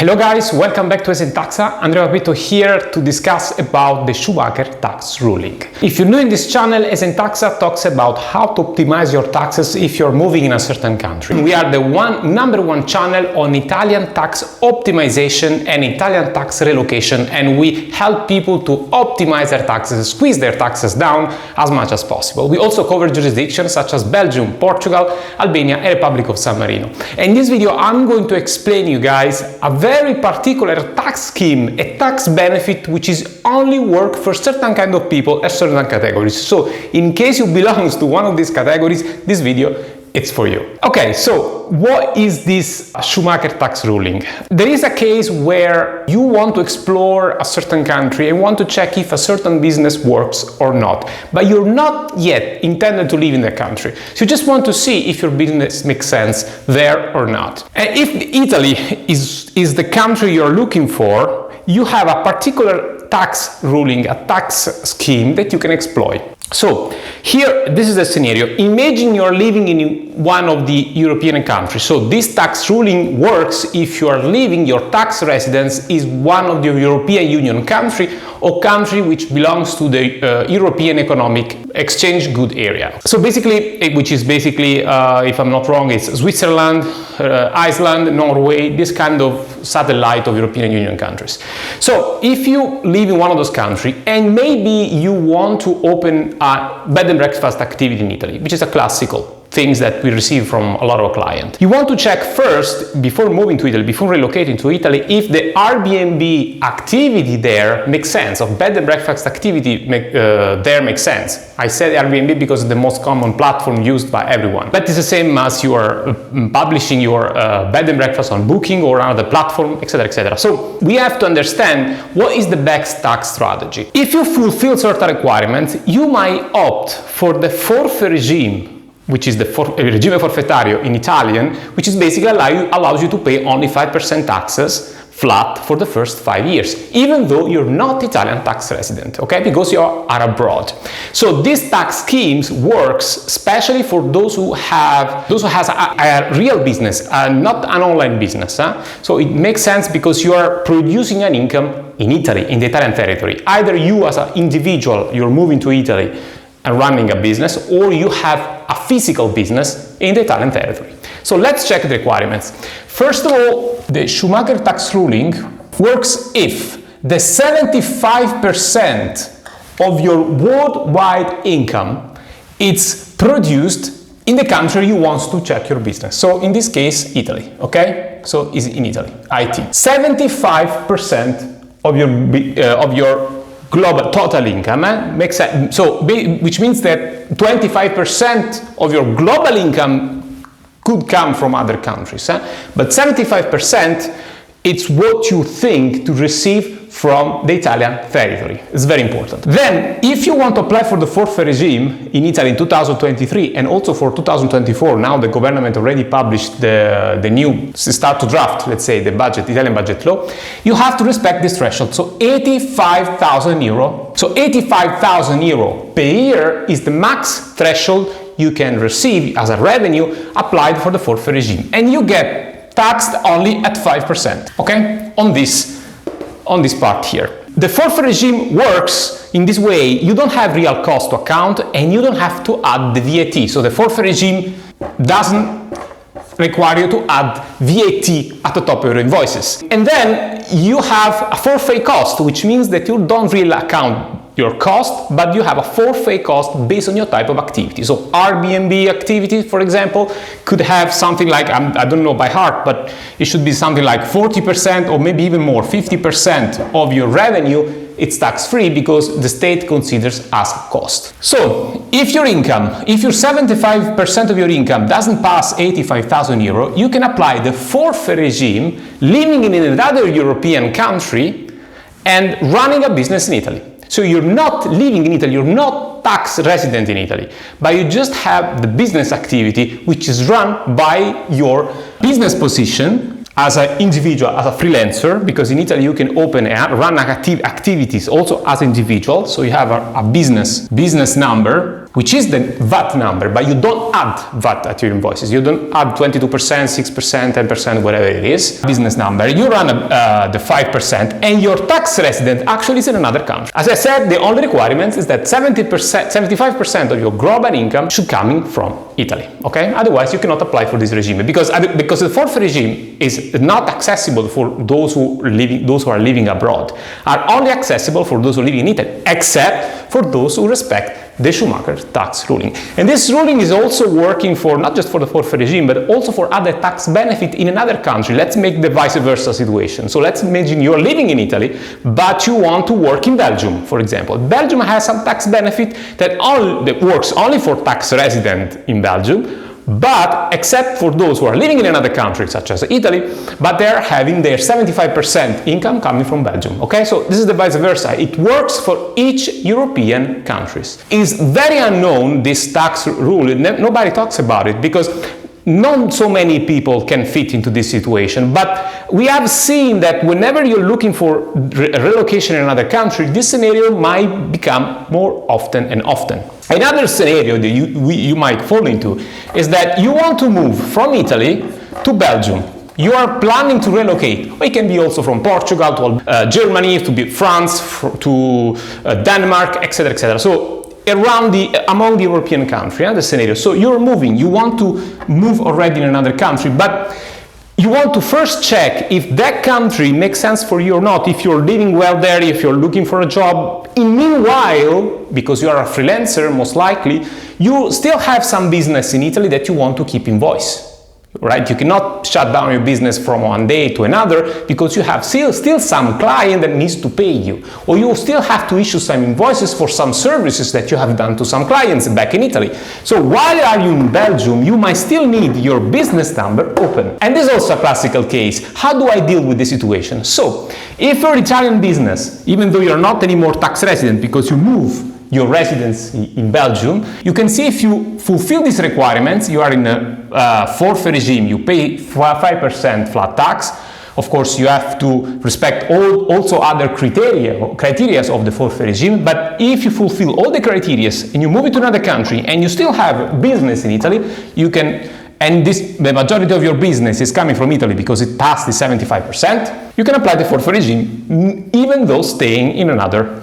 Hello guys, welcome back to ESENtaxa. Andrea Papito here to discuss about the Schumacher tax ruling. If you're new in this channel, ESENtaxa talks about how to optimize your taxes if you're moving in a certain country. We are the number one channel on Italian tax optimization and Italian tax relocation, and we help people to optimize their taxes, squeeze their taxes down as much as possible. We also cover jurisdictions such as Belgium, Portugal, Albania, and Republic of San Marino. In this video, I'm going to explain you guys a very particular tax scheme, a tax benefit which is only work for certain kind of people and certain categories. So in case you belong to one of these categories, this video it's for you. Okay, so what is this Schumacher tax ruling? There is a case where you want to explore a certain country and want to check if a certain business works or not, but you're not yet intended to live in the country. So you just want to see if your business makes sense there or not. And if Italy is the country you're looking for, you have a particular tax ruling, a tax scheme that you can exploit. So here, this is the scenario. Imagine you're living in one of the European countries. So this tax ruling works if you are living, your tax residence is one of the European Union country or country which belongs to the European Economic Exchange Good Area. So basically, which is basically, if I'm not wrong, it's Switzerland, Iceland, Norway, this kind of satellite of European Union countries. So if you live in one of those countries and maybe you want to open a bed and breakfast activity in Italy, which is a classical things that we receive from a lot of our clients. You want to check first, before moving to Italy, before relocating to Italy, if the Airbnb activity there makes sense, or bed and breakfast activity there makes sense. I said Airbnb because it's the most common platform used by everyone. But it's the same as you are publishing your bed and breakfast on Booking or another platform, etc., etc. So we have to understand what is the best tax strategy. If you fulfill certain requirements, you might opt for the forfait regime, which is the regime forfettario in Italian, which is basically allows you to pay only 5% taxes flat for the first 5 years, even though you're not Italian tax resident, okay, because you are abroad. So this tax schemes works especially for those who has a real business, not an online business. So it makes sense because you are producing an income in Italy, in the Italian territory. Either you as an individual, you're moving to Italy and running a business, or you have a physical business in the Italian territory. So let's check the requirements. First of all, the Schumacher tax ruling works if the 75% of your worldwide income is produced in the country you want to check your business. So in this case, Italy, okay? So is in Italy, IT. 75% of your global total income makes sense. So, which means that 25% of your global income could come from other countries, but 75% it's what you think to receive from the Italian territory. It's very important. Then, if you want to apply for the forfait regime in Italy in 2023 and also for 2024, now the government already published the new start to draft, let's say, the budget, Italian budget law, you have to respect this threshold. So 85,000 euro. So 85,000 euro per year is the max threshold you can receive as a revenue applied for the forfait regime. And you get taxed only at 5%, okay? On this part here. The forfait regime works in this way. You don't have real cost to account and you don't have to add the VAT. So the forfait regime doesn't require you to add VAT at the top of your invoices. And then you have a forfait cost, which means that you don't really account your cost, but you have a forfait cost based on your type of activity. So Airbnb activity, for example, could have something like, I don't know by heart, but it should be something like 40% or maybe even more, 50% of your revenue, it's tax-free because the state considers as cost. So if your 75% of your income doesn't pass 85,000 euro, you can apply the forfait regime living in another European country and running a business in Italy. So you're not living in Italy, you're not tax resident in Italy, but you just have the business activity which is run by your business position as an individual, as a freelancer, because in Italy you can open and run activities also as individual. So you have a business number which is the VAT number, but you don't add VAT at your invoices. You don't add 22%, 6%, 10%, whatever it is, business number. You run the 5%, and your tax resident actually is in another country. As I said, the only requirement is that 75% of your global income should come from Italy, okay? Otherwise, you cannot apply for this regime, because the forfeit regime is not accessible for those who are living abroad, are only accessible for those who live in Italy, except for those who respect the Schumacher tax ruling. And this ruling is also working for not just for the forfeit regime, but also for other tax benefit in another country. Let's make the vice versa situation. So let's imagine you're living in Italy, but you want to work in Belgium, for example. Belgium has some tax benefit that works only for tax resident in Belgium, but except for those who are living in another country, such as Italy, but they're having their 75% income coming from Belgium, okay? So this is the vice versa. It works for each European countries. It's very unknown, this tax rule. Nobody talks about it because not so many people can fit into this situation, but we have seen that whenever you're looking for relocation in another country, this scenario might become more often and often. Another scenario that you might fall into is that you want to move from Italy to Belgium. You are planning to relocate. It can be also from Portugal to Germany, to France, to Denmark, etc., etc. So among the European countries, the scenario. So you're moving, you want to move already in another country, but you want to first check if that country makes sense for you or not, if you're living well there, if you're looking for a job. Meanwhile, because you are a freelancer, most likely, you still have some business in Italy that you want to keep invoice. Right? You cannot shut down your business from one day to another because you have still some client that needs to pay you, or you still have to issue some invoices for some services that you have done to some clients back in Italy. So while are you in Belgium, you might still need your business number open. And this is also a classical case. How do I deal with this situation? So if you're an Italian business, even though you're not anymore tax resident because you move your residence in Belgium, you can see if you fulfill these requirements, you are in a forfeit regime, you pay 5% flat tax. Of course, you have to respect also other criteria of the forfeit regime, but if you fulfill all the criteria and you move it to another country and you still have business in Italy, you can, and the majority of your business is coming from Italy because it passed the 75%, you can apply the forfeit regime even though staying in another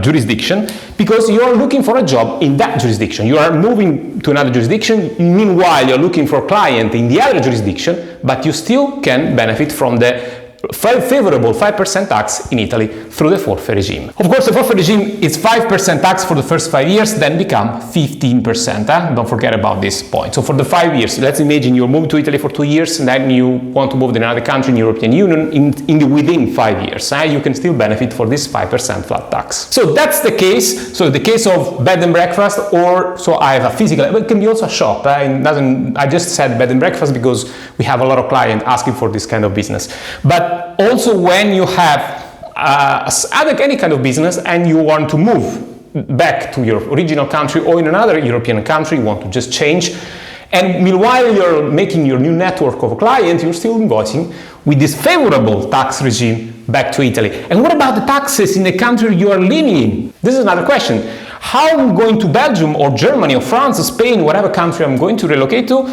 jurisdiction, because you are looking for a job in that jurisdiction. You are moving to another jurisdiction, meanwhile you're looking for a client in the other jurisdiction, but you still can benefit from the favorable 5% tax in Italy through the forfeit regime. Of course, the forfeit regime is 5% tax for the first 5 years, then become 15%. Don't forget about this point. So for the 5 years, let's imagine you're moving to Italy for 2 years, and then you want to move to another country in the European Union within 5 years. You can still benefit for this 5% flat tax. So that's the case. So the case of bed and breakfast, or so I have a physical, but it can be also a shop. I just said bed and breakfast because we have a lot of clients asking for this kind of business. But also when you have any kind of business and you want to move back to your original country or in another European country, you want to just change, and meanwhile you're making your new network of clients, you're still invoicing with this favorable tax regime back to Italy. And what about the taxes in the country you are living in? This is another question. How am I going to Belgium or Germany or France or Spain, whatever country I'm going to relocate to,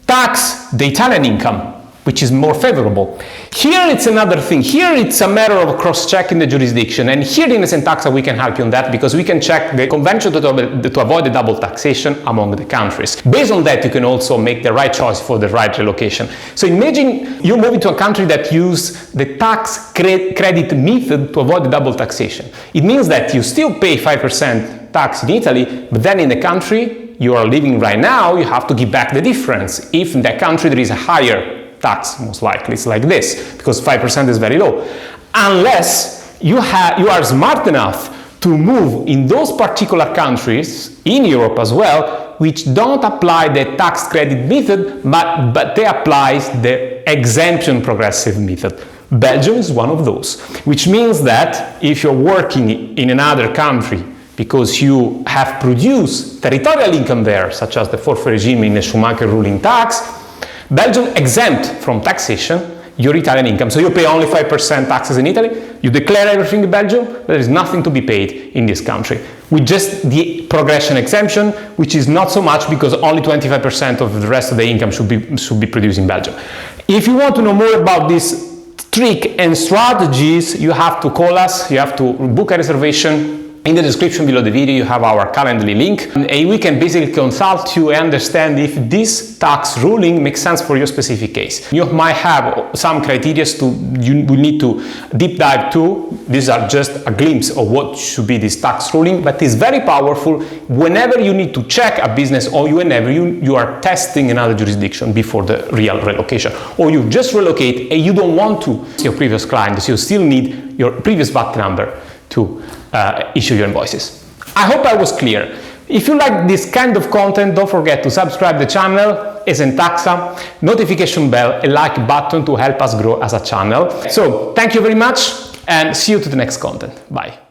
tax the Italian income, which is more favorable? Here it's another thing. Here it's a matter of cross-checking the jurisdiction, and here in ESENtaxa we can help you on that, because we can check the convention to avoid the double taxation among the countries. Based on that, you can also make the right choice for the right relocation. So imagine you're moving to a country that uses the tax credit method to avoid the double taxation. It means that you still pay 5% tax in Italy, but then in the country you are living right now, you have to give back the difference. If in that country there is a higher tax, most likely it's like this, because 5% is very low. Unless you are smart enough to move in those particular countries, in Europe as well, which don't apply the tax credit method, but they apply the exemption progressive method. Belgium is one of those, which means that if you're working in another country because you have produced territorial income there, such as the forfeit regime in the Schumacher ruling tax, Belgium exempt from taxation your Italian income. So you pay only 5% taxes in Italy, you declare everything in Belgium, but there is nothing to be paid in this country. With just the progression exemption, which is not so much because only 25% of the rest of the income should be produced in Belgium. If you want to know more about this trick and strategies, you have to call us, you have to book a reservation. In the description below the video, you have our Calendly link, and we can basically consult you and understand if this tax ruling makes sense for your specific case. You might have some criteria you will need to deep dive to. These are just a glimpse of what should be this tax ruling, but it's very powerful whenever you need to check a business or whenever you are testing another jurisdiction before the real relocation, or you just relocate and you don't want to see your previous client, so you still need your previous VAT number to issue your invoices. I hope I was clear. If you like this kind of content, don't forget to subscribe the channel, ESENtaxa, notification bell, and like button to help us grow as a channel. So thank you very much and see you to the next content. Bye.